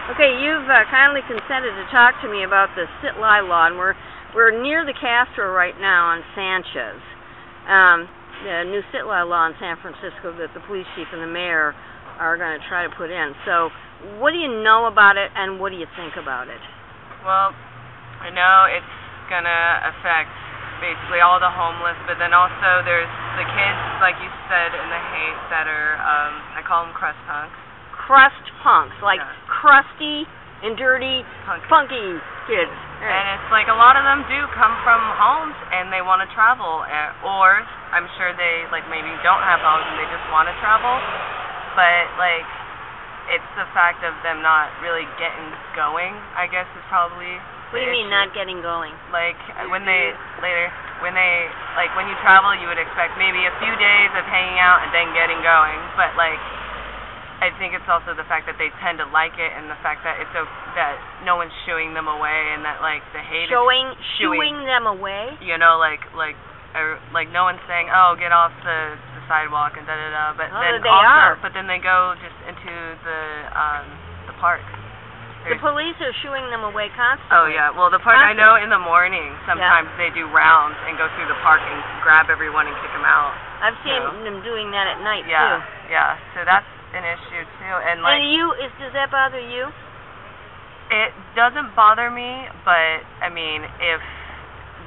Okay, you've kindly consented to talk to me about the sit-lie law, and we're near the Castro right now on Sanchez. The new sit-lie law in San Francisco that the police chief and the mayor are going to try to put in. So, what do you know about it, and what do you think about it? Well, I know it's going to affect basically all the homeless, but then also there's the kids, like you said, in the hate that are, I call them crust punks. Crust punks, like crusty and dirty, funky kids. Right. And it's like a lot of them do come from homes and they want to travel, or I'm sure they like maybe don't have homes and they just want to travel, but like it's the fact of them not really getting going, I guess, is probably. What do you mean not getting going? Like when you travel, you would expect maybe a few days of hanging out and then getting going, but like I think it's also the fact that they tend to like it, and the fact that it's that no one's shooing them away, and that like the hate shooing them away. You know, like no one's saying, oh, get off the sidewalk and da da da. But then they are. But then they go just into the park. The police are shooing them away constantly. Oh yeah, well the park, I know in the morning sometimes they do rounds and go through the park and grab everyone and kick them out. I've seen them doing that at night too. Yeah. So that's an issue too, and like. And does that bother you? It doesn't bother me, but I mean, if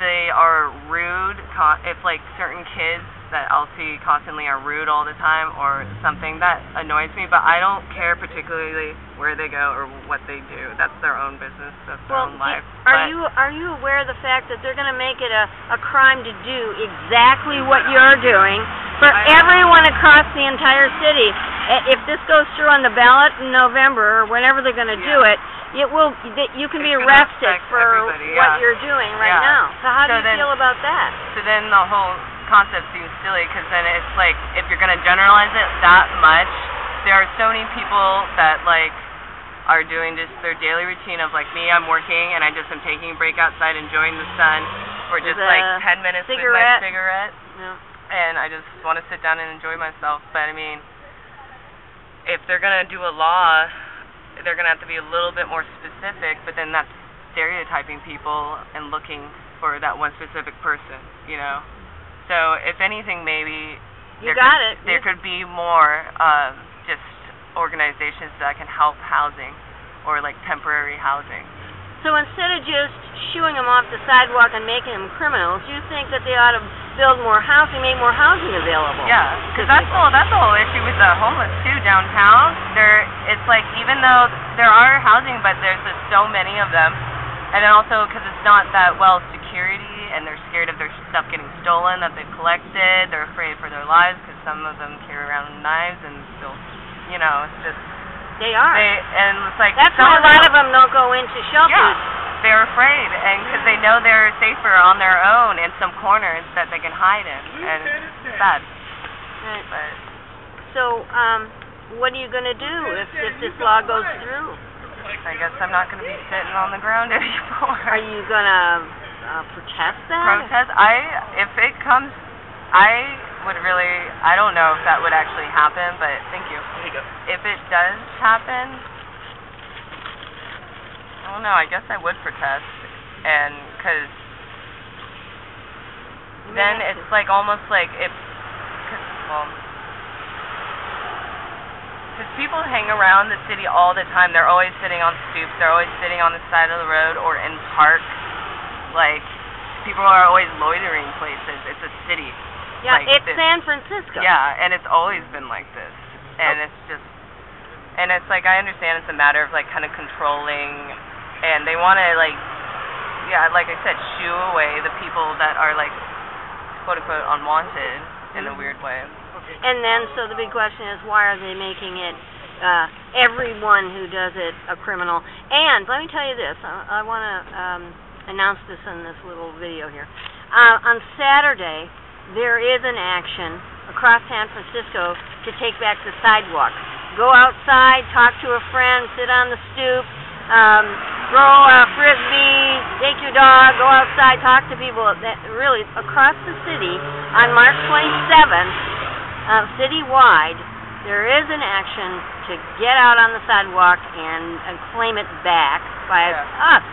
they are rude, if like certain kids that I'll see constantly are rude all the time or something, that annoys me. But I don't care particularly where they go or what they do. That's their own business. That's their own life. Are you aware of the fact that they're going to make it a crime to do exactly what you're doing for everyone across the entire city? If this goes through on the ballot in November or whenever they're going to do it, you can be arrested for what you're doing right now. So how do you feel about that? So then the whole concept seems silly, because then it's like, if you're going to generalize it that much, there are so many people that like are doing just their daily routine of like me, I'm working and I just am taking a break outside, enjoying the sun for just like 10 minutes with my cigarette, and I just want to sit down and enjoy myself. But I mean, if they're going to do a law, they're going to have to be a little bit more specific, but then that's stereotyping people and looking for that one specific person, you know? So if anything, maybe there could be more just organizations that can help housing or like temporary housing. So instead of just shooing them off the sidewalk and making them criminals, you think that they ought to build more housing, make more housing available? Yeah, because that's the whole issue with the homeless too downtown. It's like, even though there are housing, but there's just so many of them, and then also because it's not that well security, and they're scared of their stuff getting stolen that they've collected. They're afraid for their lives because some of them carry around knives and still, you know, it's just. They are. And it's like. That's why a lot of them don't go into shelters. Yeah, they're afraid, and because they know they're safer on their own in some corners that they can hide in, and it's sad. Right. But. So, what are you going to do if this law goes through? I guess I'm not going to be sitting on the ground anymore. Are you going to protest that? Protest? If it comes, I don't know if that would actually happen, but thank you. There you go. If it does happen, I don't know, I guess I would protest, and because then it's like almost like because people hang around the city all the time. They're always sitting on stoops. They're always sitting on the side of the road or in parks. Like, people are always loitering places. It's a city. Yeah, like it's San Francisco. Yeah, and it's always been like this. And it's just, and it's like, I understand it's a matter of like kind of controlling, and they want to like, like I said, shoo away the people that are like, quote unquote, unwanted in a weird way. And then, so the big question is, why are they making it everyone who does it a criminal? And let me tell you this, I want to announce this in this little video here. On Saturday, there is an action across San Francisco to take back the sidewalk. Go outside, talk to a friend, sit on the stoop, throw a frisbee, take your dog, go outside, talk to people. Really, across the city on March 27th, citywide, there is an action to get out on the sidewalk and claim it back by us.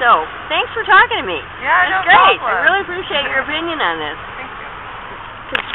So, thanks for talking to me. Yeah, That's no great. problem. I really appreciate your opinion on this. Thank you.